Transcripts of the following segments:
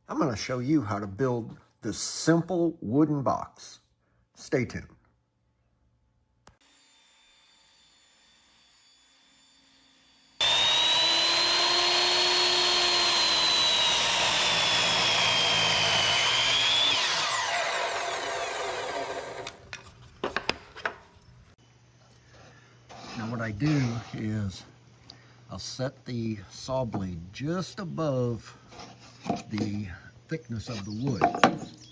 I'm going to show you how to build this simple wooden box. Stay tuned. Now what I do is I'll set the saw blade just above the thickness of the wood,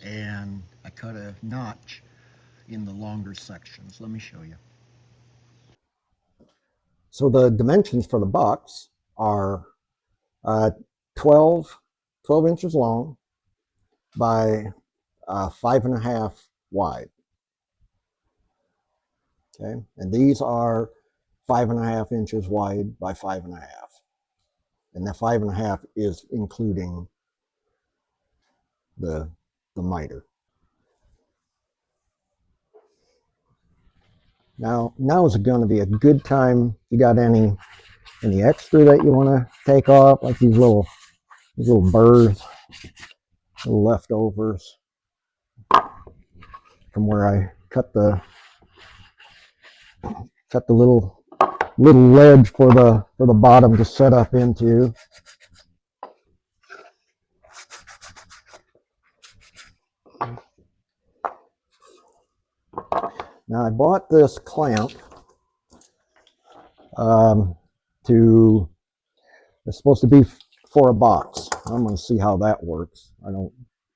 and I cut a notch in the longer sections. Let me show you. So the dimensions for the box are 12 inches long by 5.5 wide. Okay, and these are 5.5 inches wide by 5.5, and that 5.5 is including the miter. Now is going to be a good time. If you got any extra that you want to take off, like these little burrs, little leftovers from where I cut the little ledge for the bottom to set up into. Now I bought this clamp it's supposed to be for a box. I'm going to see how that works. I don't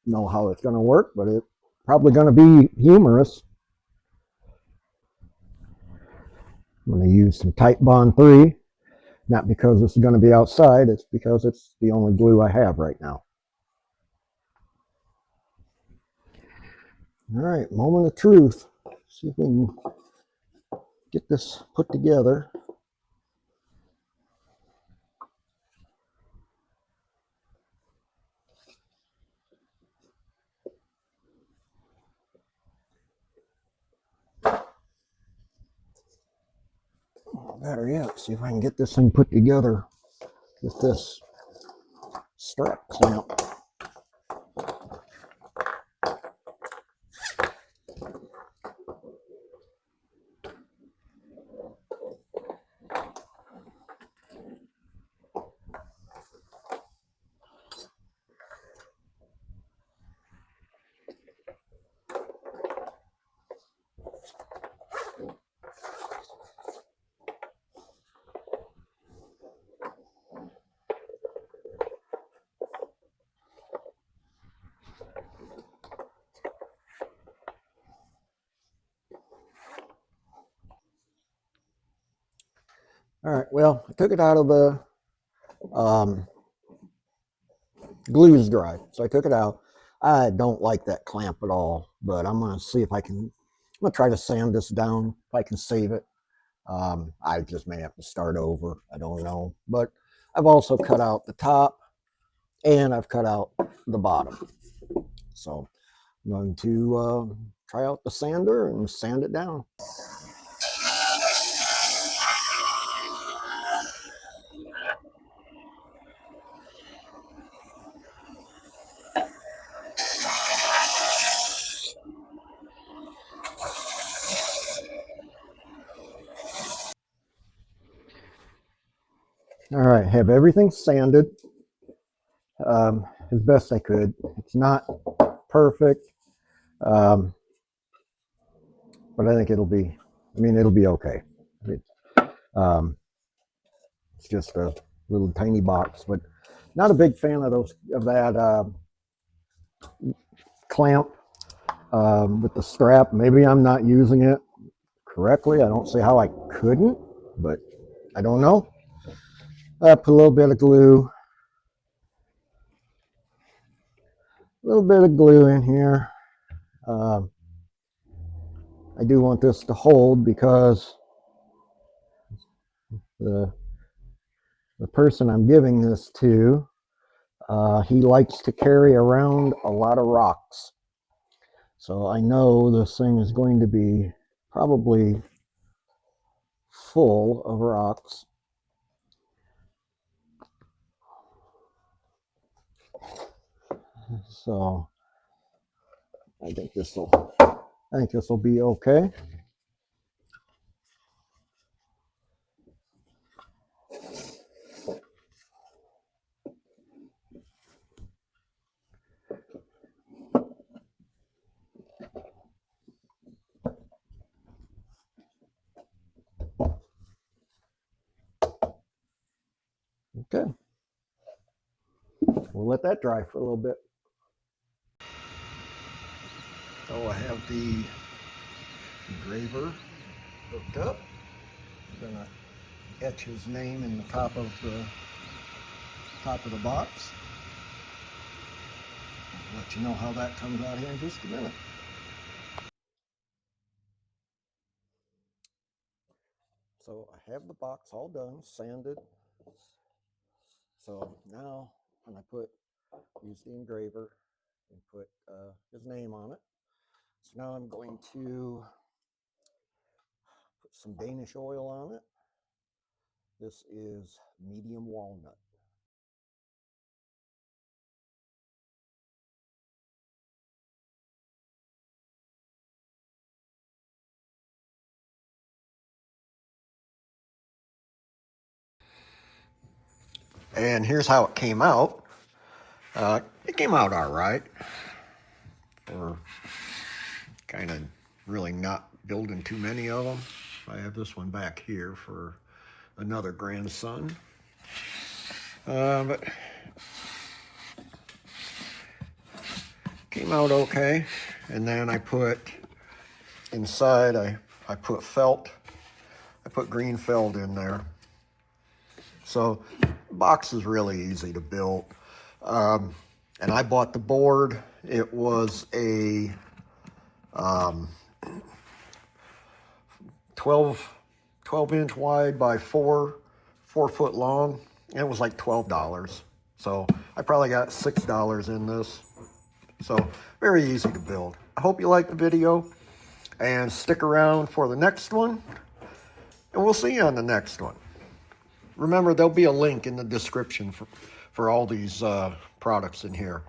know how it's going to work, but it's probably going to be humorous. I'm going to use some Titebond III, not because it's going to be outside, it's because it's the only glue I have right now. All right, moment of truth. See if we can get this put together. Better yet, see if I can get this thing put together with this strap clamp. All right, well, I took it out of the glue is dry, so I took it out. I don't like that clamp at all, but I'm going to see if I can. I'm going to try to sand this down if I can save it. I just may have to start over. I don't know, but I've also cut out the top and I've cut out the bottom. So I'm going to try out the sander and sand it down. All right, have everything sanded as best I could. It's not perfect, but I think it'll be okay. It's just a little tiny box, but not a big fan of that clamp with the strap. Maybe I'm not using it correctly. I don't see how I couldn't, but I don't know. I put a little bit of glue, in here. I do want this to hold because the person I'm giving this to, he likes to carry around a lot of rocks. So I know this thing is going to be probably full of rocks. So I think this will be okay. Okay. We'll let that dry for a little bit. So I have the engraver hooked up. I'm gonna etch his name in the top of the box. I'll let you know how that comes out here in just a minute. So I have the box all done, sanded. So now when I use the engraver and put his name on it. So now I'm going to put some Danish oil on it. This is medium walnut. And here's how it came out. It came out all right. For kind of really not building too many of them. I have this one back here for another grandson. But came out okay. And then I put inside, I put felt. I put green felt in there. So the box is really easy to build. And I bought the board. It was a 12 inch wide by 4 foot long. And it was like $12. So I probably got $6 in this. So very easy to build. I hope you liked the video and stick around for the next one. And we'll see you on the next one. Remember, there'll be a link in the description for all these products in here.